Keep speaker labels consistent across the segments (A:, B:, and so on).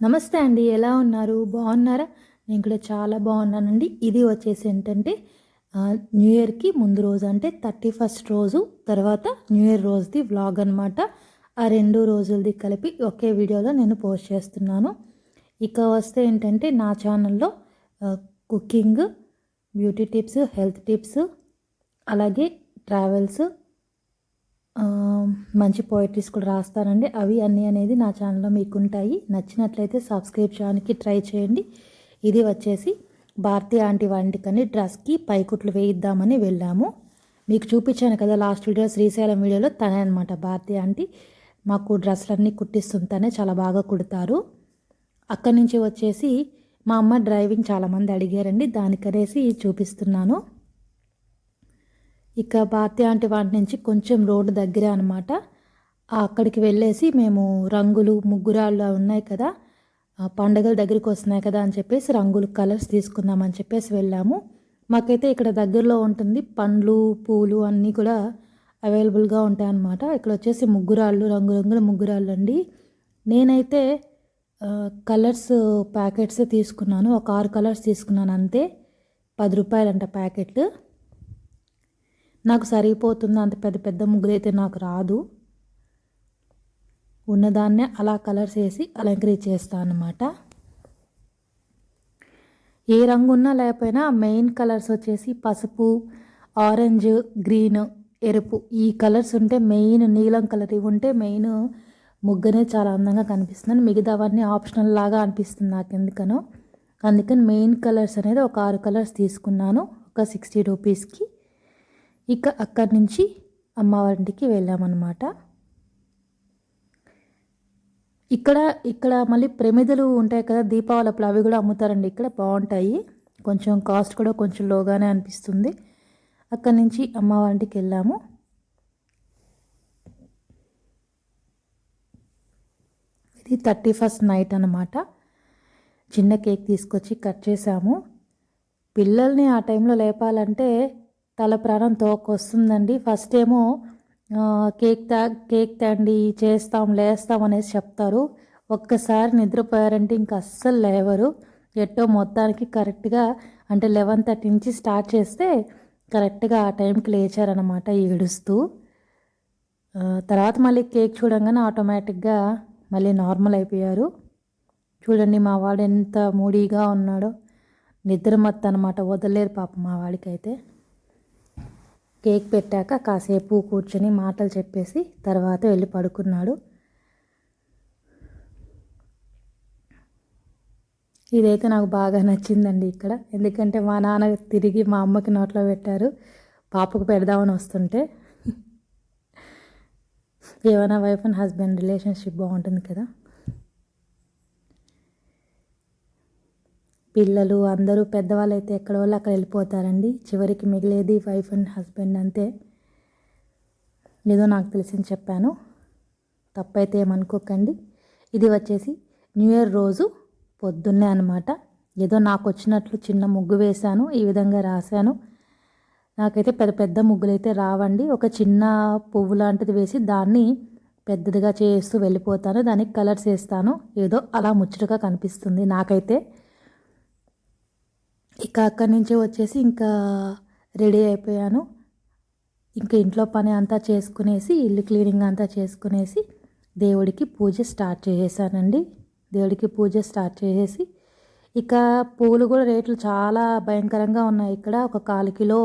A: నమస్తే అండి. ఎలా ఉన్నారు? బాగున్నారా? నేను కూడా చాలా బాగున్నానండి. ఇది వచ్చేసి ఏంటంటే న్యూ ఇయర్‌కి ముందు రోజు అంటే 31st రోజు, తర్వాత న్యూ ఇయర్ రోజుది వ్లాగ్ అనమాట. ఆ 2 రోజులది కలిపి ఒకే వీడియోలో నేను పోస్ట్ చేస్తున్నాను. ఇక వస్తే ఏంటంటే నా ఛానల్‌లో cooking, beauty tips, health tips, అలాగే ట్రావెల్స్, మంచి పోయట్రీస్ కూడా రాస్తానండి. అవి అన్నీ అనేది నా ఛానల్లో మీకు ఉంటాయి. నచ్చినట్లయితే సబ్స్క్రైబ్ చేయడానికి ట్రై చేయండి. ఇది వచ్చేసి భారతి ఆంటీ వంటికని డ్రెస్కి పైకుట్లు వేయిద్దామని వెళ్ళాము. మీకు చూపించాను కదా లాస్ట్ వీడియో, శ్రీశైలం వీడియోలో తనే అనమాట భారతి ఆంటీ. మాకు డ్రెస్సులన్నీ కుట్టిస్తుంది, తనే చాలా బాగా కుడతారు. అక్కడి నుంచి వచ్చేసి మా అమ్మ డ్రైవింగ్ చాలామంది అడిగారండి, దానికనేసి చూపిస్తున్నాను. ఇక భారతి ఆంటీ వాటి నుంచి కొంచెం రోడ్డు దగ్గరే అనమాట. అక్కడికి వెళ్ళేసి మేము రంగులు, ముగ్గురాళ్ళు ఉన్నాయి కదా, పండగలు దగ్గరికి వస్తున్నాయి కదా అని చెప్పేసి రంగులు, కలర్స్ తీసుకుందామని చెప్పేసి వెళ్ళాము. మాకైతే ఇక్కడ దగ్గరలో ఉంటుంది, పండ్లు, పూలు అన్నీ కూడా అవైలబుల్గా ఉంటాయన్నమాట. ఇక్కడ వచ్చేసి ముగ్గురాళ్ళు, రంగురంగుల ముగ్గురాళ్ళు అండి. నేనైతే కలర్స్ ప్యాకెట్సే తీసుకున్నాను. ఒక 6 కలర్స్ తీసుకున్నాను అంతే. 10 రూపాయలంట ప్యాకెట్. నాకు సరిపోతుంది, అంత పెద్ద పెద్ద ముగ్గులైతే నాకు రాదు. ఉన్నదాన్నే అలా కలర్స్ వేసి అలంకరించేస్తాను అన్నమాట. ఏ రంగు ఉన్నా లేకపోయినా మెయిన్ కలర్స్ వచ్చేసి పసుపు, ఆరెంజ్, గ్రీన్, ఎరుపు, ఈ కలర్స్ ఉంటే మెయిన్, నీలం కలర్ ఇవి ఉంటే మెయిన్ ముగ్గునే చాలా అందంగా కనిపిస్తుంది. మిగతావన్నీ ఆప్షనల్ లాగా అనిపిస్తుంది నాకు ఎందుకనో. అందుకని మెయిన్ కలర్స్ అనేది ఒక 6 కలర్స్ తీసుకున్నాను, ఒక 60 రూపీస్కి. ఇక అక్కడి నుంచి అమ్మవారింటికి వెళ్ళామన్నమాట. ఇక్కడ మళ్ళీ ప్రమిదలు ఉంటాయి కదా దీపావళి అప్పుడు, అవి కూడా అమ్ముతారండి. ఇక్కడ బాగుంటాయి, కొంచెం కాస్ట్ కూడా కొంచెం లోగానే అనిపిస్తుంది. అక్కడి నుంచి అమ్మవారింటికి వెళ్ళాము. ఇది 31st నైట్ అన్నమాట. చిన్న కేక్ తీసుకొచ్చి కట్ చేసాము. పిల్లల్ని ఆ టైంలో లేపాలంటే తల ప్రాణం తోకొస్తుందండి. ఫస్ట్ ఏమో కేక్ తండి, చేస్తాం, లేస్తాం అనేసి చెప్తారు. ఒక్కసారి నిద్రపోయారంటే ఇంక అస్సలు లేవరు. ఎట్టో మొత్తానికి కరెక్ట్గా అంటే 11:30 నుంచి స్టార్ట్ చేస్తే కరెక్ట్గా ఆ టైంకి లేచారనమాట ఏడుస్తూ. తర్వాత మళ్ళీ కేక్ చూడంగానే ఆటోమేటిక్గా మళ్ళీ నార్మల్ అయిపోయారు. చూడండి మా వాడు ఎంత మూడీగా ఉన్నాడో, నిద్ర మత్తు అనమాట, వదలలేరు పాపం మా వాడికైతే. కేక్ పెట్టాక కాసేపు కూర్చొని మాటలు చెప్పేసి తర్వాత వెళ్ళి పడుకున్నాడు. ఇదైతే నాకు బాగా నచ్చిందండి ఇక్కడ, ఎందుకంటే మా నాన్న తిరిగి మా అమ్మకి నోట్లో పెట్టారు పాపకు పెడదామని వస్తుంటే. ఏమైనా వైఫ్ అండ్ హస్బెండ్ రిలేషన్షిప్ బాగుంటుంది కదా. పిల్లలు అందరూ పెద్దవాళ్ళు అయితే ఎక్కడ వాళ్ళు అక్కడ వెళ్ళిపోతారండి, చివరికి మిగిలేది వైఫ్ అండ్ హస్బెండ్ అంతే. ఏదో నాకు తెలిసింది చెప్పాను, తప్పైతే ఏమనుకోకండి. ఇది వచ్చేసి న్యూ ఇయర్ రోజు పొద్దున్నే అనమాట. ఏదో నాకు వచ్చినట్లు చిన్న ముగ్గు వేశాను, ఈ విధంగా రాశాను. నాకైతే పెద్ద పెద్ద ముగ్గులు అయితే రావండి. ఒక చిన్న పువ్వు లాంటిది వేసి దాన్ని పెద్దదిగా చేస్తూ వెళ్ళిపోతాను, దానికి కలర్స్ వేస్తాను. ఏదో అలా ముచ్చటగా కనిపిస్తుంది నాకైతే. ఇక అక్కడి నుంచి వచ్చేసి ఇంకా రెడీ అయిపోయాను. ఇంకా ఇంట్లో పని అంతా చేసుకునేసి, ఇల్లు క్లీనింగ్ అంతా చేసుకునేసి దేవుడికి పూజ స్టార్ట్ చేసేసానండి. దేవుడికి పూజ స్టార్ట్ చేసేసి ఇక పూలు కూడా రేట్లు చాలా భయంకరంగా ఉన్నాయి ఇక్కడ. ఒక 1/4 కిలో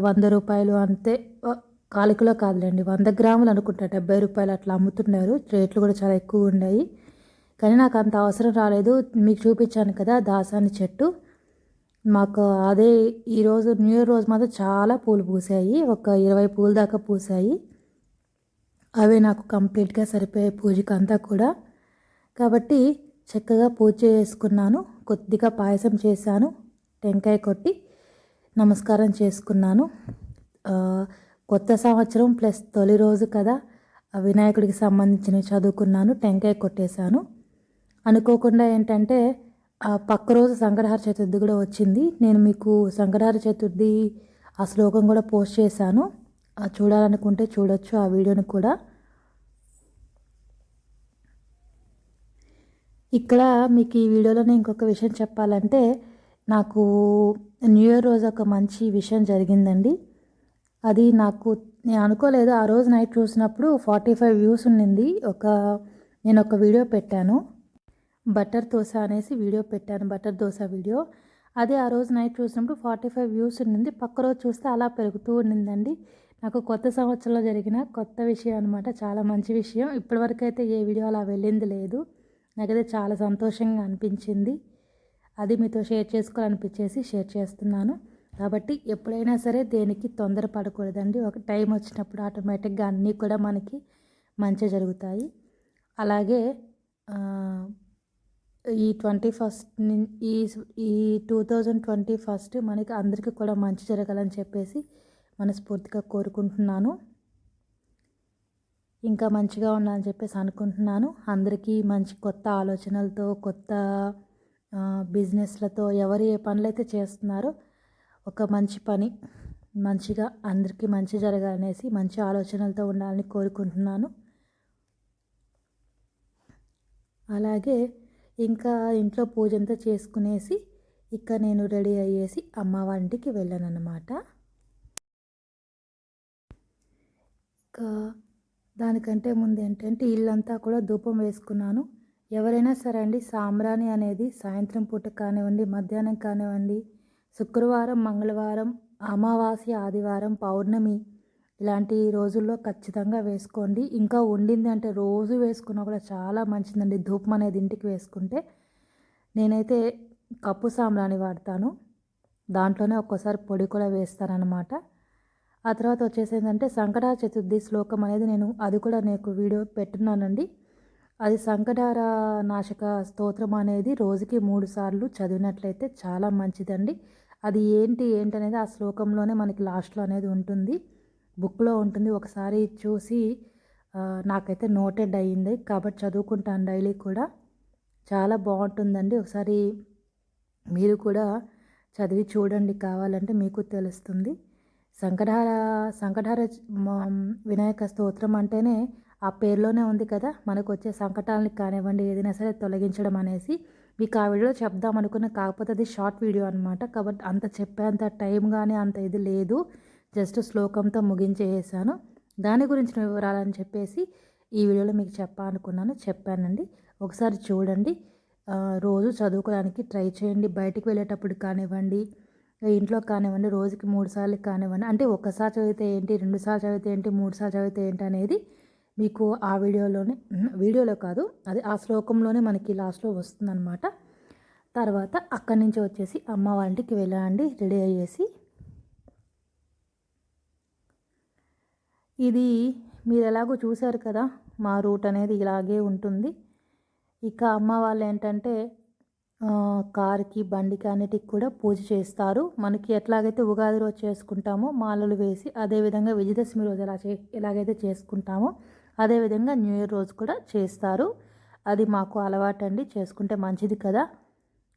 A: 100 రూపాయలు అంతే. 1/4 కిలో కాదులేండి, 100 గ్రాములు అనుకుంటా 70 రూపాయలు అట్లా అమ్ముతున్నారు. రేట్లు కూడా చాలా ఎక్కువ ఉన్నాయి. కానీ నాకు అంత అవసరం రాలేదు. మీకు చూపించాను కదా దాసాని చెట్టు, మాకు అదే ఈరోజు న్యూ ఇయర్ రోజు మాత్రం చాలా పూలు పూసాయి, ఒక 20 పూల దాకా పూసాయి. అవే నాకు కంప్లీట్గా సరిపోయే పూజకి అంతా కూడా. కాబట్టి చక్కగా పూజ చేసుకున్నాను, కొద్దిగా పాయసం చేశాను, టెంకాయ కొట్టి నమస్కారం చేసుకున్నాను. కొత్త సంవత్సరం ప్లస్ తొలి రోజు కదా, వినాయకుడికి సంబంధించినవి చదువుకున్నాను, టెంకాయ కొట్టేశాను. అనుకోకుండా ఏంటంటే పక్క రోజు సంకటహర చతుర్థి కూడా వచ్చింది. నేను మీకు సంకటహర చతుర్థి ఆ శ్లోకం కూడా పోస్ట్ చేశాను, చూడాలనుకుంటే చూడొచ్చు ఆ వీడియోని కూడా. ఇక్కడ మీకు ఈ వీడియోలోనే ఇంకొక విషయం చెప్పాలంటే, నాకు న్యూ ఇయర్ రోజు ఒక మంచి విషయం జరిగిందండి. అది నేను అనుకోలేదు. ఆ రోజు నైట్ చూసినప్పుడు 45 వ్యూస్ ఉండింది. నేను ఒక వీడియో పెట్టాను. బటర్ దోస అనేసి వీడియో పెట్టాను. Butter dosa video. అదే ఆ రోజు నైట్ చూసినప్పుడు 45 వ్యూస్ ఉండింది. పక్క రోజు చూస్తే అలా పెరుగుతూ ఉండిందండి. నాకు కొత్త సంవత్సరంలో జరిగిన కొత్త విషయం అనమాట. చాలా మంచి విషయం. ఇప్పటివరకు అయితే ఏ వీడియో అలా వెళ్ళింది లేదు. నాకైతే చాలా సంతోషంగా అనిపించింది. అది మీతో షేర్ చేసుకోవాలనిపించేసి షేర్ చేస్తున్నాను. కాబట్టి ఎప్పుడైనా సరే దేనికి తొందర పడకూడదండి. ఒక టైం వచ్చినప్పుడు ఆటోమేటిక్గా అన్నీ కూడా మనకి మంచి జరుగుతాయి. అలాగే ఈ 21 ఈ ఈ 2021 మనకి అందరికీ కూడా మంచి జరగాలని చెప్పేసి మనస్ఫూర్తిగా కోరుకుంటున్నాను. ఇంకా మంచిగా ఉండాలని చెప్పేసి అనుకుంటున్నాను. అందరికీ మంచి కొత్త ఆలోచనలతో, కొత్త బిజినెస్లతో ఎవరు ఏ పనులైతే చేస్తున్నారో ఒక మంచి పని మంచిగా అందరికీ మంచి జరగాలనేసి మంచి ఆలోచనలతో ఉండాలని కోరుకుంటున్నాను. అలాగే ఇంకా ఇంట్లో పూజ అంతా చేసుకునేసి నేను రెడీ అయ్యేసి అమ్మ వాళ్ళ ఇంటికి వెళ్ళానన్నమాట. ఇంకా దానికంటే ముందు ఏంటంటే ఇల్లంతా కూడా ధూపం వేసుకున్నాను. ఎవరైనా సరే అండి, సాంబ్రాణి అనేది సాయంత్రం పూట కానివ్వండి, మధ్యాహ్నం కానివ్వండి, శుక్రవారం, మంగళవారం, అమావాస్య, ఆదివారం, పౌర్ణమి ఇలాంటి రోజుల్లో ఖచ్చితంగా వేసుకోండి. ఇంకా ఉండింది అంటే రోజు వేసుకున్నా కూడా చాలా మంచిదండి ధూపం అనేది ఇంటికి వేసుకుంటే. నేనైతే కప్పు సాంబ్రాణి వాడతాను. దాంట్లోనే ఒక్కోసారి పొడి కూడా వేస్తానన్నమాట. ఆ తర్వాత వచ్చేసి ఏంటంటే సంకటహర చతుర్థి శ్లోకం అనేది అది కూడా నేను వీడియో పెట్టున్నానండి. అది సంకటహర నాశక స్తోత్రం అనేది రోజుకి 3 సార్లు చదివినట్లయితే చాలా మంచిదండి. అది ఏంటనేది ఆ శ్లోకంలోనే మనకి లాస్ట్లో అనేది ఉంటుంది, బుక్లో ఉంటుంది. ఒకసారి చూసి నాకైతే నోటెడ్ అయ్యింది కాబట్టి చదువుకుంటాను డైలీ కూడా. చాలా బాగుంటుందండి. ఒకసారి మీరు కూడా చదివి చూడండి, కావాలంటే మీకు తెలుస్తుంది. సంకటహర వినాయక స్తోత్రం అంటేనే ఆ పేరులోనే ఉంది కదా, మనకు వచ్చే సంకటాలని కానివ్వండి ఏదైనా సరే తొలగించడం అనేసి. మీకు ఆ వీడియో చెప్దాం అనుకున్న, కాకపోతే అది షార్ట్ వీడియో అనమాట. కాబట్టి అంత చెప్పేంత టైం కానీ అంత ఇది లేదు. జస్ట్ శ్లోకంతో ముగించేసాను. దాని గురించిన వివరాలని చెప్పేసి ఈ వీడియోలో మీకు చెప్పానండి. ఒకసారి చూడండి. రోజు చదువుకోవడానికి ట్రై చేయండి. బయటికి వెళ్ళేటప్పుడు కానివ్వండి, ఇంట్లో కానివ్వండి, రోజుకి 3 సార్లు కానివ్వండి. అంటే ఒక్కసారి చదివితే ఏంటి, 2 సార్లు చదివితే ఏంటి, 3 సార్లు చదివితే ఏంటి అనేది మీకు ఆ వీడియోలో కాదు, అది ఆ శ్లోకంలోనే మనకి లాస్ట్లో వస్తుందన్నమాట. తర్వాత అక్కడి నుంచి వచ్చేసి అమ్మ వాళ్ళ ఇంటికి వెళ్ళండి రెడీ అయ్యేసి. ఇది మీరు ఎలాగో చూశారు కదా, మా రూట్ అనేది ఇలాగే ఉంటుంది. ఇక అమ్మ వాళ్ళు ఏంటంటే కారుకి, బండికి అన్నిటికి కూడా పూజ చేస్తారు. మనకి ఎట్లాగైతే ఉగాది రోజు చేసుకుంటామో మాలలు వేసి, అదేవిధంగా విజయదశమి రోజు ఎలాగైతే చేసుకుంటామో అదేవిధంగా న్యూ ఇయర్ రోజు కూడా చేస్తారు. అది మాకు అలవాటండి, చేసుకుంటే మంచిది కదా,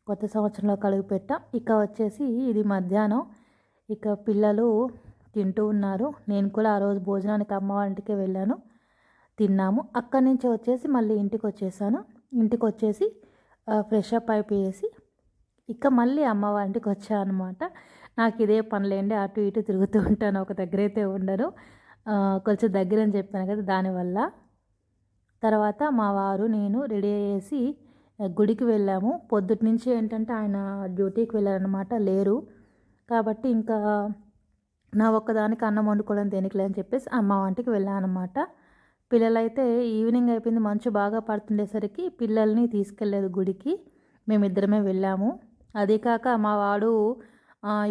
A: కొత్త సంవత్సరంలో కలుగు పెట్టాం. ఇక వచ్చేసి ఇది మధ్యాహ్నం. ఇక పిల్లలు తింటూ ఉన్నారు. నేను కూడా ఆ రోజు భోజనానికి అమ్మ వాళ్ళ ఇంటికి వెళ్ళాను, తిన్నాము. అక్కడి నుంచి వచ్చేసి మళ్ళీ ఇంటికి వచ్చేసాను. ఇంటికి వచ్చేసి ఫ్రెష్ అప్ అయిపోయేసి ఇక మళ్ళీ అమ్మ వాళ్ళ ఇంటికి వచ్చాను అనమాట. నాకు ఇదే పనులేండి, అటు ఇటు తిరుగుతూ ఉంటాను, ఒక దగ్గర అయితే ఉండను. కొంచెం దగ్గర అని చెప్పాను కదా, దానివల్ల. తర్వాత మా వారు నేను రెడీ అయ్యేసి గుడికి వెళ్ళాము. పొద్దుటి నుంచి ఏంటంటే ఆయన డ్యూటీకి వెళ్ళారనమాట, లేరు. కాబట్టి ఇంకా నా ఒక్కదానికి అన్నం వండుకోవడం దేనికిలే అని చెప్పేసి అమ్మ వంటికి వెళ్ళాను అనమాట. పిల్లలైతే ఈవినింగ్ అయిపోయింది, మంచు బాగా పడుతుండేసరికి పిల్లల్ని తీసుకెళ్ళలేదు గుడికి, మేమిద్దరమే వెళ్ళాము. అదే కాక మా వాడు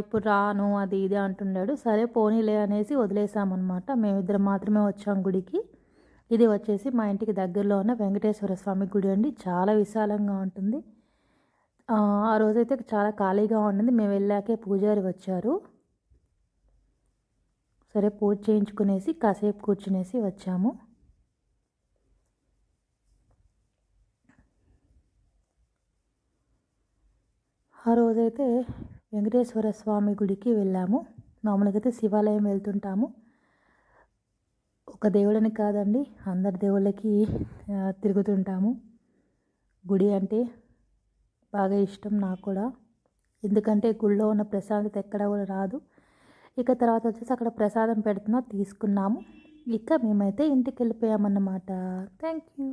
A: ఇప్పుడు రాను అది ఇది అంటున్నాడు. సరే పోనీలే అనేసి వదిలేసామన్నమాట. మేమిద్దరం మాత్రమే వచ్చాం గుడికి. ఇది వచ్చేసి మా ఇంటికి దగ్గరలో ఉన్న వెంకటేశ్వర స్వామి గుడి అండి. చాలా విశాలంగా ఉంటుంది. ఆ రోజైతే చాలా ఖాళీగా ఉండింది. మేము వెళ్ళాకే పూజారి వచ్చారు. సరే పూజ చేయించుకునేసి కాసేపు కూర్చునేసి వచ్చాము. ఆ రోజైతే వెంకటేశ్వర స్వామి గుడికి వెళ్ళాము. మామూలుగా అయితే శివాలయం వెళ్తుంటాము. ఒక దేవుడని కాదండి, అందరి దేవుళ్ళకి తిరుగుతుంటాము. గుడి అంటే బాగా ఇష్టం నాకు కూడా. ఎందుకంటే గుడిలో ఉన్న ప్రశాంతత ఎక్కడ కూడా రాదు. ఇక తర్వాత వచ్చేసి అక్కడ ప్రసాదం పెడుతున్నా తీసుకున్నాము. ఇక మేమైతే ఇంటికి వెళ్ళిపోయామన్నమాట. Thank you.